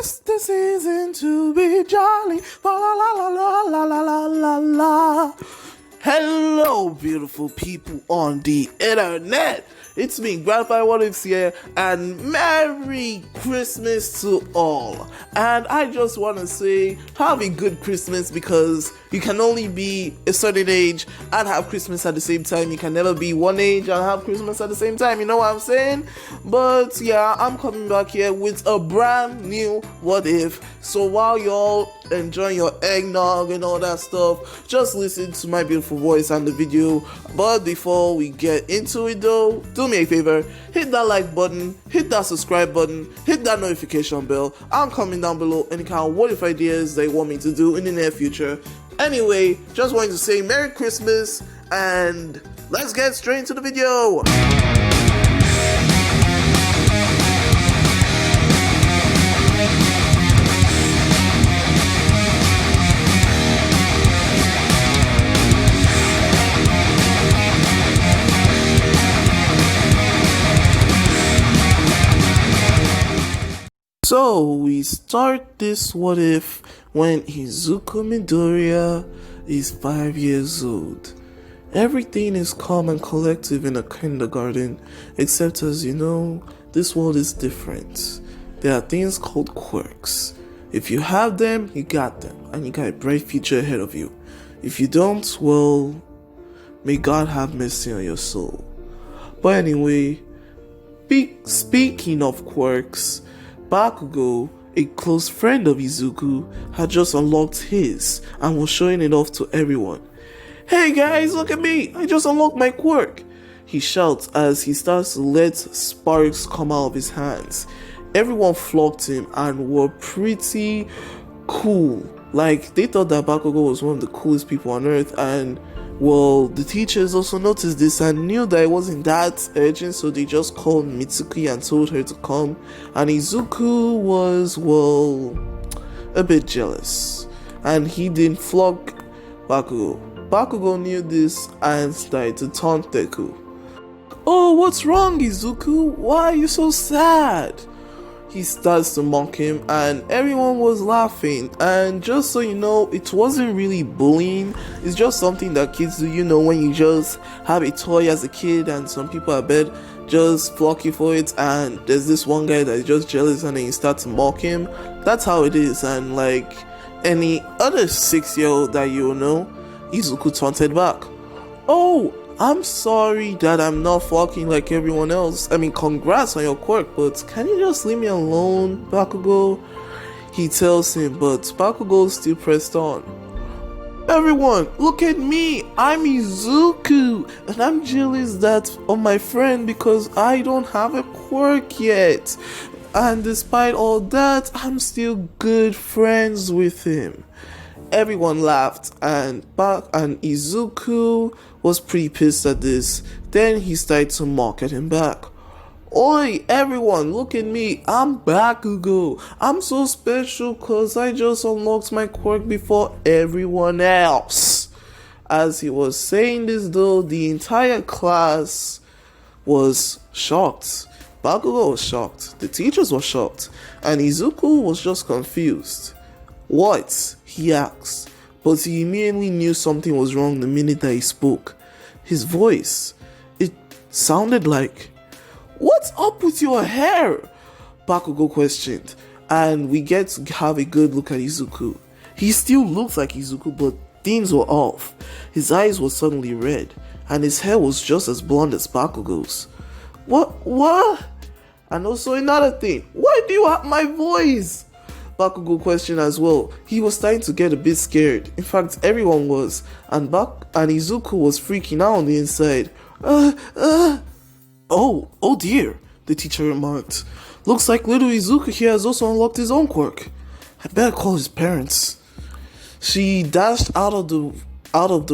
'tis the season to be jolly. La la la la la la la la la. Hello, beautiful people on the internet. It's me, Grattify, what ifs here, and Merry Christmas to all. And I just want to say, have a good Christmas, because you can only be a certain age and have Christmas at the same time. You can never be one age and have Christmas at the same time, you know what I'm saying? But yeah, I'm coming back here with a brand new What If. So while y'all enjoying your eggnog and all that stuff, just listen to my beautiful voice and the video. But before we get into it though, do me a favor, hit that like button, hit that subscribe button, hit that notification bell, and comment down below any kind of what if ideas they want me to do in the near future. Anyway, just wanted to say Merry Christmas, and let's get straight into the video. So we start this what if when Izuku Midoriya is 5 years old. Everything is calm and collective in a kindergarten, except, as you know, this world is different. There are things called quirks. If you have them, you got them, and you got a bright future ahead of you. If you don't, well, may God have mercy on your soul. But anyway, speaking of quirks, Bakugo, a close friend of Izuku, had just unlocked his and was showing it off to everyone. "Hey guys, look at me! I just unlocked my quirk!" he shouts as he starts to let sparks come out of his hands. Everyone flocked him and were pretty cool. Like, they thought that Bakugo was one of the coolest people on earth, and well, the teachers also noticed this and knew that it wasn't that urgent, so they just called Mitsuki and told her to come. And Izuku was, well, a bit jealous, and he didn't flock Bakugo. Bakugo knew this and started to taunt Deku. "Oh, what's wrong, Izuku? Why are you so sad?" He starts to mock him, and everyone was laughing. And just so you know, it wasn't really bullying. It's just something that kids do, you know, when you just have a toy as a kid and some people I bet just flock you for it, and there's this one guy that is just jealous and then you start to mock him. That's how it is. And like any other 6-year-old that you know, Izuku taunted back. "Oh, I'm sorry that I'm not flocking like everyone else. I mean, congrats on your quirk, but can you just leave me alone, Bakugo?" he tells him, but Bakugo still pressed on. "Everyone, look at me! I'm Izuku, and I'm jealous of my friend because I don't have a quirk yet. And despite all that, I'm still good friends with him." Everyone laughed, and Izuku was pretty pissed at this. Then he started to mock at him back. "Oi, everyone, look at me. I'm Bakugo. I'm so special cause I just unlocked my quirk before everyone else." As he was saying this though, the entire class was shocked. Bakugo was shocked, the teachers were shocked, and Izuku was just confused. "What?" he asked, but he immediately knew something was wrong the minute that he spoke. His voice, it sounded like, "What's up with your hair?" Bakugo questioned, and we get to have a good look at Izuku. He still looks like Izuku, but things were off. His eyes were suddenly red, and his hair was just as blonde as Bakugo's. What? And also another thing, why do you have my voice?" Bakugo questioned as well. He was starting to get a bit scared. In fact, everyone was, and Izuku was freaking out on the inside. Oh dear," the teacher remarked. "Looks like little Izuku here has also unlocked his own quirk. I better call his parents." She dashed out of the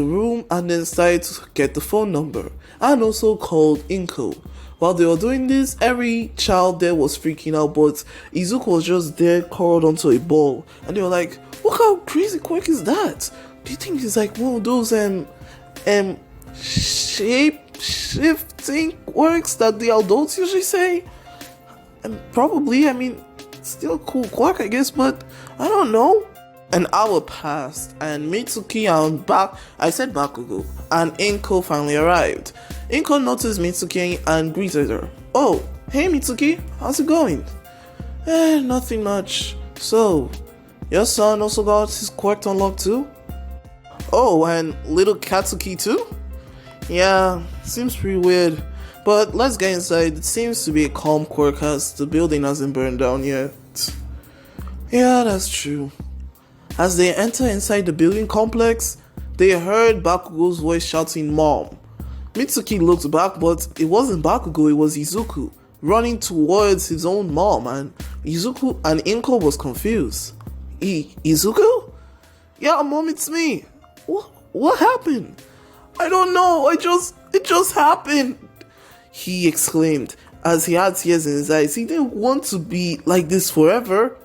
room and then started to get the phone number, and also called Inko. While they were doing this, every child there was freaking out, but Izuku was just there curled onto a ball, and they were like, "What kind of crazy quirk is that? Do you think it's like one of those shape-shifting quirks that the adults usually say?" And probably, I mean, Still cool quirk, I guess, but I don't know. An hour passed, and Mitsuki and Bakugo, and Inko finally arrived. Inko noticed Mitsuki and greeted her. Oh, hey Mitsuki, how's it going? Nothing much. So, your son also got his quirk unlocked too? Oh, and little Katsuki too? Yeah, seems pretty weird. But let's get inside. It seems to be a calm quirk as the building hasn't burned down yet. Yeah, that's true. As they enter inside the building complex, they heard Bakugo's voice shouting Mom. Mitsuki looked back, but it wasn't Bakugo, it was Izuku, running towards his own mom, and Izuku and Inko was confused. Izuku? Yeah, Mom, it's me. What happened? I don't know, it just happened, he exclaimed as he had tears in his eyes. He didn't want to be like this forever.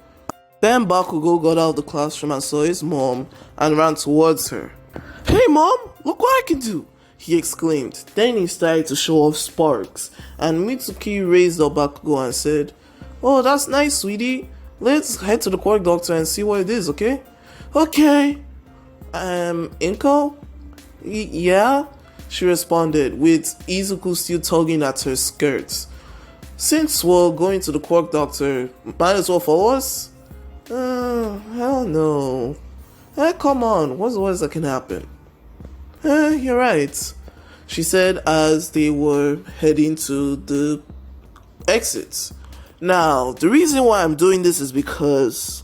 Then Bakugo got out of the classroom and saw his mom and ran towards her. Hey Mom, look what I can do, he exclaimed. Then he started to show off sparks, and Mitsuki raised up Bakugo and said, Oh, that's nice, sweetie. Let's head to the quirk doctor and see what it is, okay? Okay. Inko? Yeah? She responded, with Izuku still tugging at her skirts. Since we're going to the quirk doctor, might as well follow us? Hell no. Come on, what's the worst that can happen? You're right, she said as they were heading to the exits. Now, the reason why I'm doing this is because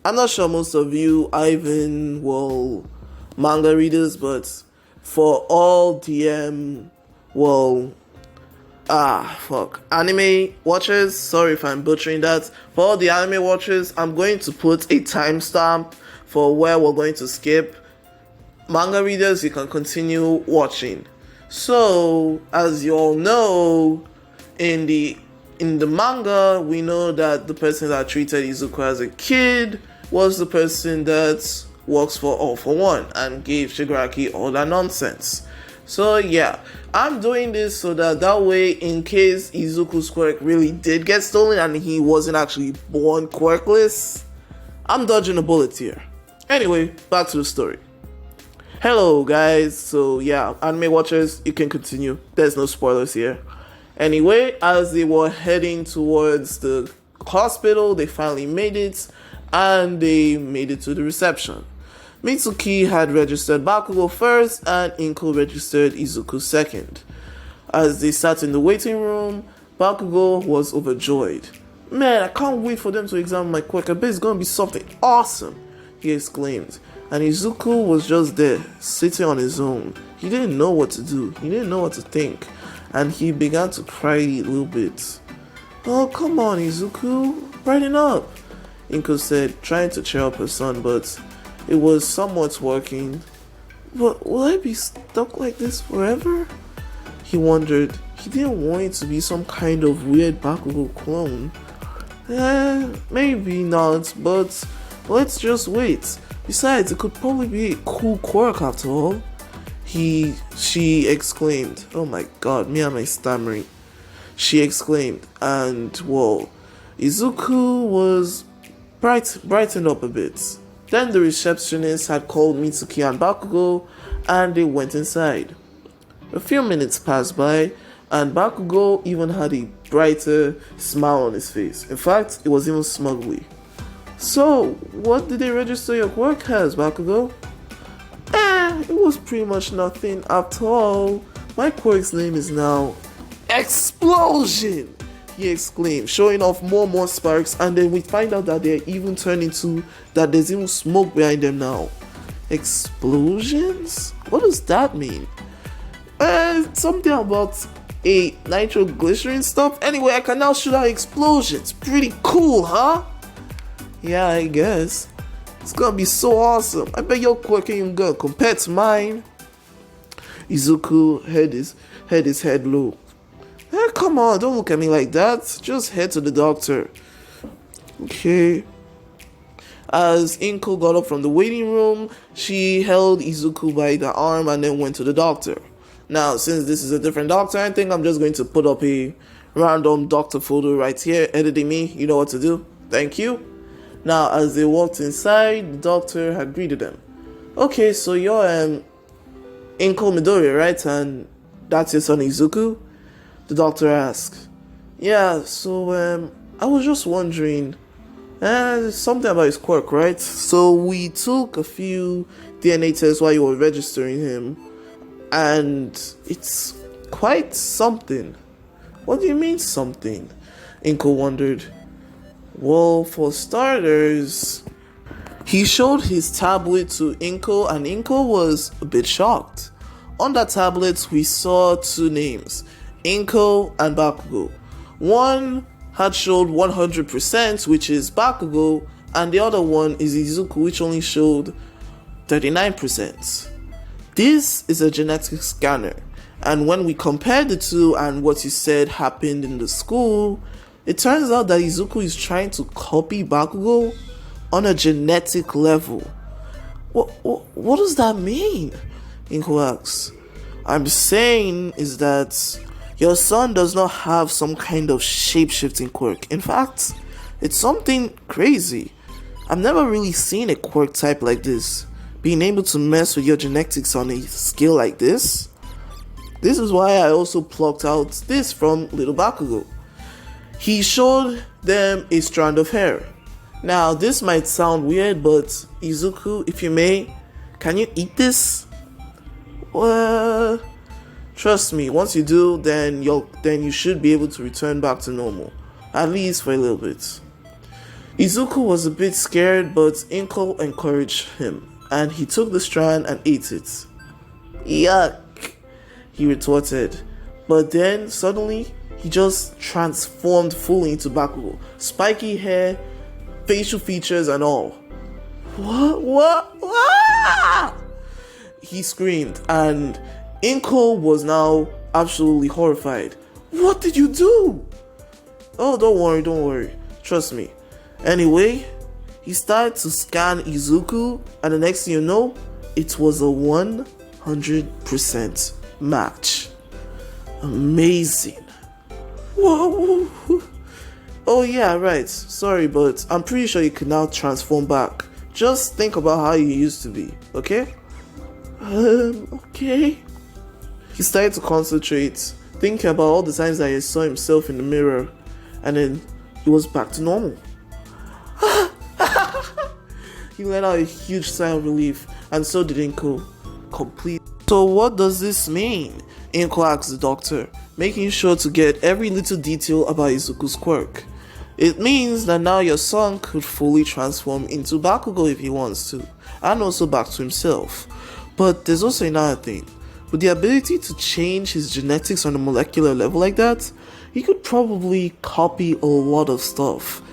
I'm not sure most of you are even, manga readers, but for all anime watchers, sorry if I'm butchering that. For all the anime watchers, I'm going to put a timestamp for where we're going to skip. Manga readers, you can continue watching. So, as you all know, in the manga, we know that the person that treated Izuku as a kid was the person that works for All For One and gave Shigaraki all that nonsense. So yeah, I'm doing this so that way, in case Izuku's quirk really did get stolen and he wasn't actually born quirkless, I'm dodging a bullet here. Anyway, back to the story. Hello guys, so yeah, anime watchers, you can continue. There's no spoilers here. Anyway, as they were heading towards the hospital, they finally made it, and they made it to the reception. Mitsuki had registered Bakugo first, and Inko registered Izuku second. As they sat in the waiting room, Bakugo was overjoyed. Man, I can't wait for them to examine my quirk. I bet it's gonna be something awesome, he exclaimed. And Izuku was just there, sitting on his own. He didn't know what to do. He didn't know what to think. And he began to cry a little bit. Oh, come on, Izuku. Brighten up, Inko said, trying to cheer up her son, but it was somewhat working. But will I be stuck like this forever? He wondered. He didn't want it to be some kind of weird Bakugo clone. Maybe not, but let's just wait. Besides, it could probably be a cool quirk after all. She exclaimed. Oh my god, me and my stammering. She exclaimed, and Izuku was brightened up a bit. Then the receptionist had called Mitsuki and Bakugo, and they went inside. A few minutes passed by, and Bakugo even had a brighter smile on his face. In fact, it was even smugly. So, what did they register your quirk as, Bakugo? It was pretty much nothing. After all, my quirk's name is now Explosion! He exclaimed, showing off more sparks, and then we find out that they're even turned into, that there's even smoke behind them now. Explosions? What does that mean? Something about a nitroglycerin stuff? Anyway, I can now shoot out explosions. Pretty cool, huh? Yeah, I guess. It's gonna be so awesome. I bet your quirk ain't even good compared to mine. Izuku had his head low. Come on, don't look at me like that. Just head to the doctor. Okay. As Inko got up from the waiting room, she held Izuku by the arm and then went to the doctor. Now, since this is a different doctor, I think I'm just going to put up a random doctor photo right here. Editing me, you know what to do. Thank you. Now, as they walked inside, the doctor had greeted them. Okay, so you're Inko Midori, right? And that's your son Izuku? The doctor asked. Yeah, so I was just wondering, something about his quirk, right? So we took a few DNA tests while you were registering him, and it's quite something. What do you mean something? Inko wondered. Well, for starters, he showed his tablet to Inko, and Inko was a bit shocked. On that tablet, we saw two names, Inko and Bakugo. One had showed 100%, which is Bakugo, and the other one is Izuku, which only showed 39%. This is a genetic scanner, and when we compared the two and what you said happened in the school, it turns out that Izuku is trying to copy Bakugo on a genetic level. What does that mean? Inko asks. I'm saying is that your son does not have some kind of shape-shifting quirk. In fact, it's something crazy. I've never really seen a quirk type like this. Being able to mess with your genetics on a scale like this. This is why I also plucked out this from little Bakugo. He showed them a strand of hair. Now, this might sound weird, but Izuku, if you may, can you eat this? Well, trust me, once you do, then you should be able to return back to normal. At least for a little bit. Izuku was a bit scared, but Inko encouraged him, and he took the strand and ate it. Yuck, he retorted. But then, suddenly, he just transformed fully into Bakugo. Spiky hair, facial features and all. What? He screamed, and Inko was now absolutely horrified. What did you do? Oh, don't worry. Trust me. Anyway, he started to scan Izuku, and the next thing you know, it was a 100% match. Amazing. Whoa. Oh yeah, right. Sorry, but I'm pretty sure you can now transform back. Just think about how you used to be, okay? Okay. He started to concentrate, thinking about all the times that he saw himself in the mirror, and then he was back to normal. He let out a huge sigh of relief, and so did Inko. Complete. So what does this mean? Inko asked the doctor, making sure to get every little detail about Izuku's quirk. It means that now your son could fully transform into Bakugo if he wants to, and also back to himself. But there's also another thing. With the ability to change his genetics on a molecular level like that, he could probably copy a lot of stuff.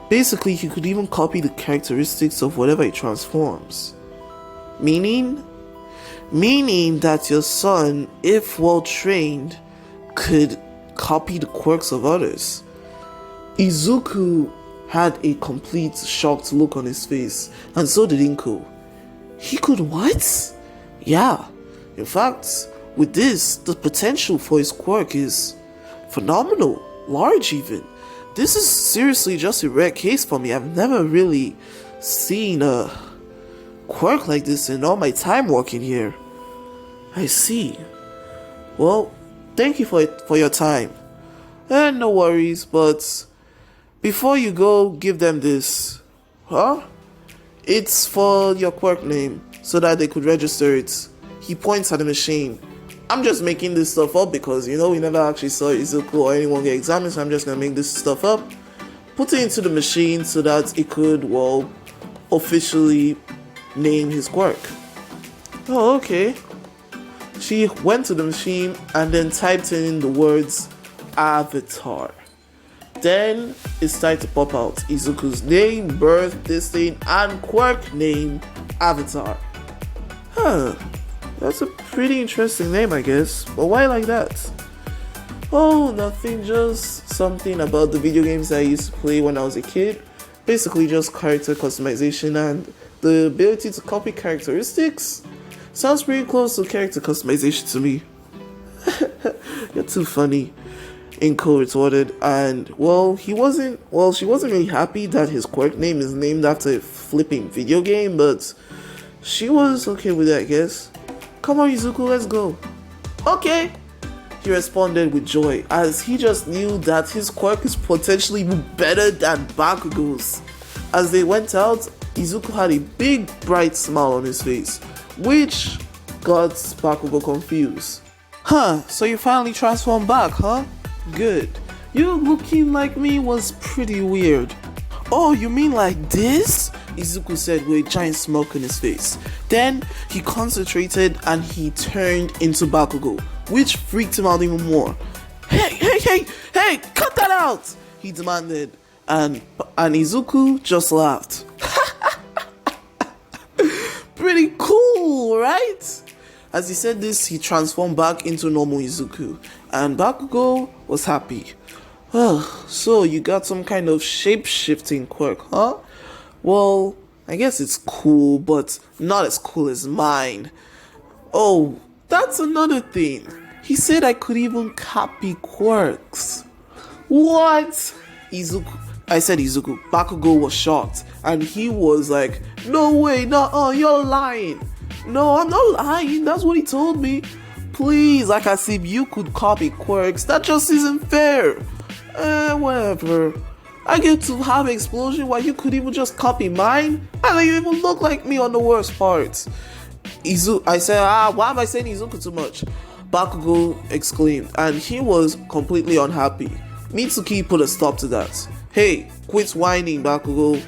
Basically, he could even copy the characteristics of whatever he transforms. Meaning that your son, if well trained, could copy the quirks of others. Izuku had a complete shocked look on his face, and so did Inko. He could what? Yeah, in fact, with this, the potential for his quirk is phenomenal, large even. This is seriously just a rare case for me. I've never really seen a quirk like this in all my time working here. I see. Well, thank you for your time. And no worries, but before you go, give them this. Huh? It's for your quirk name, so that they could register it. He points at the machine. I'm just making this stuff up because, we never actually saw Izuku or anyone get examined, so I'm just gonna make this stuff up. Put it into the machine so that it could, officially name his quirk. Oh, okay. She went to the machine and then typed in the words Avatar. Then it started to pop out Izuku's name, birth, this thing, and quirk name, Avatar. That's a pretty interesting name, I guess. But why like that? Oh, nothing, just something about the video games I used to play when I was a kid. Basically just character customization and the ability to copy characteristics. Sounds pretty close to character customization to me. You're too funny. Inko retorted, and she wasn't really happy that his quirk name is named after a flipping video game, but she was okay with it, I guess. Come on, Izuku, let's go. Okay, he responded with joy, as he just knew that his quirk is potentially better than Bakugo's. As they went out, Izuku had a big bright smile on his face, which got Bakugo confused. Huh, so you finally transformed back, huh? Good. You looking like me was pretty weird. Oh, you mean like this? Izuku said with a giant smirk on his face. Then he concentrated and he turned into Bakugo, which freaked him out even more. Hey, cut that out! He demanded, and Izuku just laughed. Pretty cool, right? As he said this, he transformed back into normal Izuku, and Bakugo was happy. So you got some kind of shape-shifting quirk, huh? Well, I guess it's cool, but not as cool as mine. Oh, that's another thing. He said I could even copy quirks. What? I said Izuku. Bakugo was shocked, and he was like, no way, no, you're lying. No, I'm not lying, that's what he told me. Please, like as if you could copy quirks, that just isn't fair. Whatever. I get to have explosion while you could even just copy mine? I don't even look like me on the worst parts. I said, why am I saying Izuku too much? Bakugo exclaimed, and he was completely unhappy. Mitsuki put a stop to that. Hey, quit whining, Bakugo.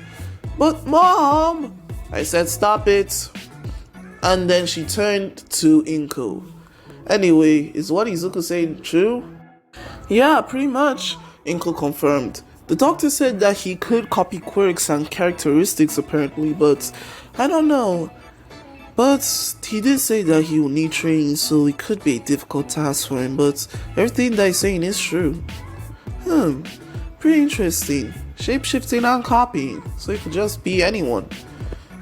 But Mom! I said stop it. And then she turned to Inko. Anyway, is what Izuku saying true? Yeah, pretty much, Inko confirmed. The doctor said that he could copy quirks and characteristics apparently, but I don't know. But he did say that he will need training, so it could be a difficult task for him, but everything that he's saying is true. Pretty interesting. Shape-shifting and copying, so it could just be anyone.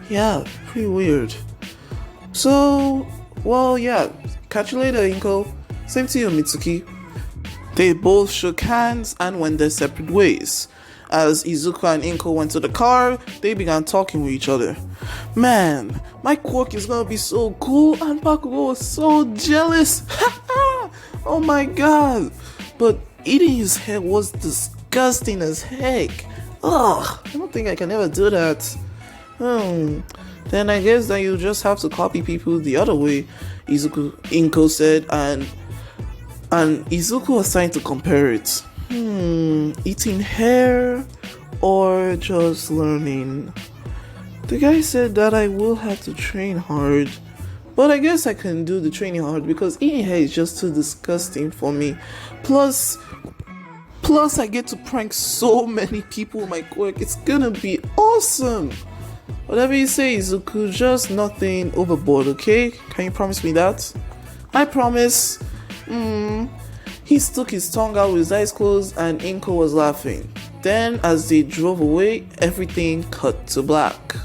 Yeah, pretty weird. So, well, yeah, catch you later, Inko. Same to you, Mitsuki. They both shook hands and went their separate ways. As Izuku and Inko went to the car, they began talking with each other. Man, my quirk is gonna be so cool, and Bakugo was so jealous. Oh my god. But eating his head was disgusting as heck. Ugh, I don't think I can ever do that. Then I guess that you just have to copy people the other way, Inko said, and Izuku was trying to compare it. Eating hair or just learning? The guy said that I will have to train hard, but I guess I can do the training hard because eating hair is just too disgusting for me. Plus I get to prank so many people with my quirk. It's gonna be awesome. Whatever you say, Izuku, just nothing overboard, okay? Can you promise me that? I promise. He stuck his tongue out with his eyes closed and Inko was laughing. Then, as they drove away, everything cut to black.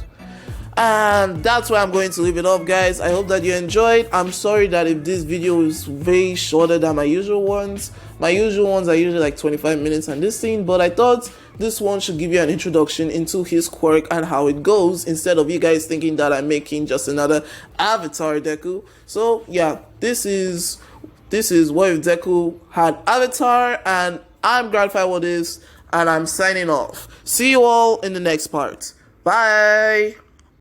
And that's where I'm going to leave it off, guys. I hope that you enjoyed. I'm sorry that if this video is way shorter than my usual ones. My usual ones are usually like 25 minutes and this thing, but I thought this one should give you an introduction into his quirk and how it goes, instead of you guys thinking that I'm making just another Avatar Deku. So yeah, this is what if Deku had Avatar, and I'm Grattify what is, and I'm signing off. See you all in the next part. Bye.